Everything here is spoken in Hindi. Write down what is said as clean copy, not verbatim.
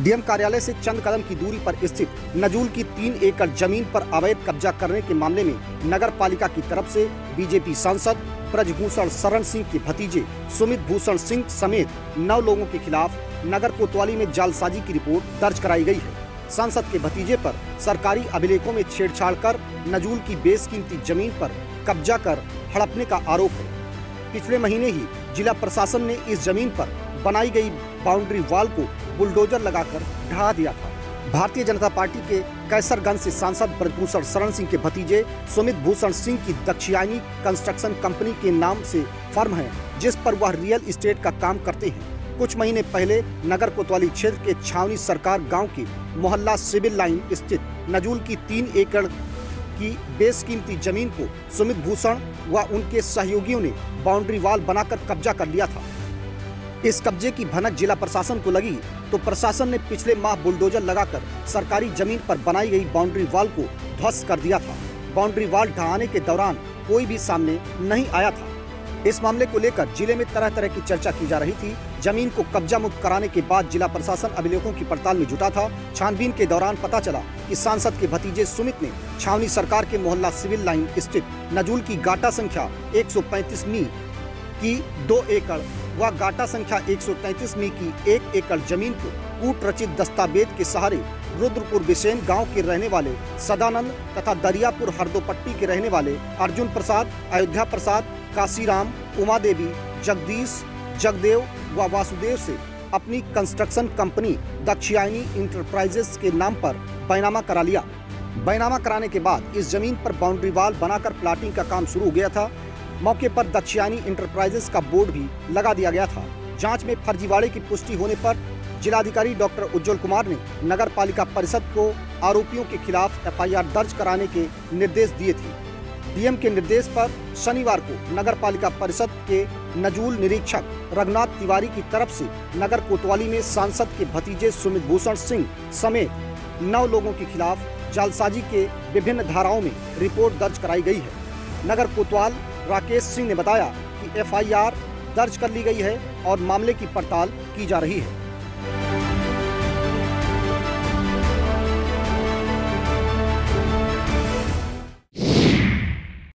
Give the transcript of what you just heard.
डीएम कार्यालय से चंद कदम की दूरी पर स्थित नजूल की 3 एकड़ जमीन पर अवैध कब्जा करने के मामले में नगर पालिका की तरफ से बीजेपी सांसद ब्रजभूषण शरण सिंह के भतीजे सुमित भूषण सिंह समेत 9 लोगों के खिलाफ नगर कोतवाली में जालसाजी की रिपोर्ट दर्ज कराई गई है। सांसद के भतीजे पर सरकारी अभिलेखों में छेड़छाड़ कर नजूल की बेशकीमती जमीन पर कब्जा कर हड़पने का आरोप है। पिछले महीने ही जिला प्रशासन ने इस जमीन पर बनाई गई बाउंड्री वॉल को बुलडोजर लगाकर ढहा दिया था। भारतीय जनता पार्टी के कैसरगंज से सांसद ब्रजभूषण शरण सिंह के भतीजे सुमित भूषण सिंह की दक्षियानी कंस्ट्रक्शन कंपनी के नाम से फर्म है, जिस पर वह रियल एस्टेट का काम करते हैं। कुछ महीने पहले नगर कोतवाली क्षेत्र के छावनी सरकार गांव के मोहल्ला सिविल लाइन स्थित नजूल की 3 एकड़ की बेशकीमती जमीन को सुमित भूषण व उनके सहयोगियों ने बाउंड्री वॉल बनाकर कब्जा कर लिया था। इस कब्जे की भनक जिला प्रशासन को लगी तो प्रशासन ने पिछले माह बुलडोजर लगाकर सरकारी जमीन पर बनाई गई बाउंड्री वॉल को ध्वस्त कर दिया था। बाउंड्री वॉल ढहाने के दौरान कोई भी सामने नहीं आया था। इस मामले को लेकर जिले में तरह तरह की चर्चा की जा रही थी। जमीन को कब्जा मुक्त कराने के बाद जिला प्रशासन अभिलेखों की पड़ताल में जुटा था। छानबीन के दौरान पता चला कि सांसद के भतीजे सुमित ने छावनी सरकार के मोहल्ला सिविल लाइन स्थित नजूल की गाटा संख्या 135 मी की 2 एकड़ व गाटा संख्या 133 मी की 1 एकड़ जमीन को कूट रचित दस्तावेज के सहारे रुद्रपुर बिसेन गांव के रहने वाले सदानंद तथा दरियापुर हरदोपट्टी के रहने वाले अर्जुन प्रसाद, अयोध्या प्रसाद, काशीराम, उमा देवी, जगदीश, जगदेव व वासुदेव से अपनी कंस्ट्रक्शन कंपनी दक्षियानी इंटरप्राइजेस के नाम पर बैनामा करा लिया। बैनामा कराने के बाद इस जमीन पर बाउंड्री वॉल बनाकर प्लाटिंग का काम शुरू हो गया था। मौके पर दक्षियानी इंटरप्राइजेस का बोर्ड भी लगा दिया गया था। जांच में फर्जीवाड़े की पुष्टि होने पर जिलाधिकारी डॉक्टर उज्जवल कुमार ने नगर पालिका परिषद को आरोपियों के खिलाफ एफआईआर दर्ज कराने के निर्देश दिए थे। डीएम के निर्देश पर शनिवार को नगर पालिका परिषद के नजूल निरीक्षक रघुनाथ तिवारी की तरफ से नगर कोतवाली में सांसद के भतीजे सुमित भूषण सिंह समेत 9 लोगों के खिलाफ जालसाजी के विभिन्न धाराओं में रिपोर्ट दर्ज कराई गई है। नगर कोतवाल राकेश सिंह ने बताया कि एफआईआर दर्ज कर ली गई है और मामले की पड़ताल की जा रही है।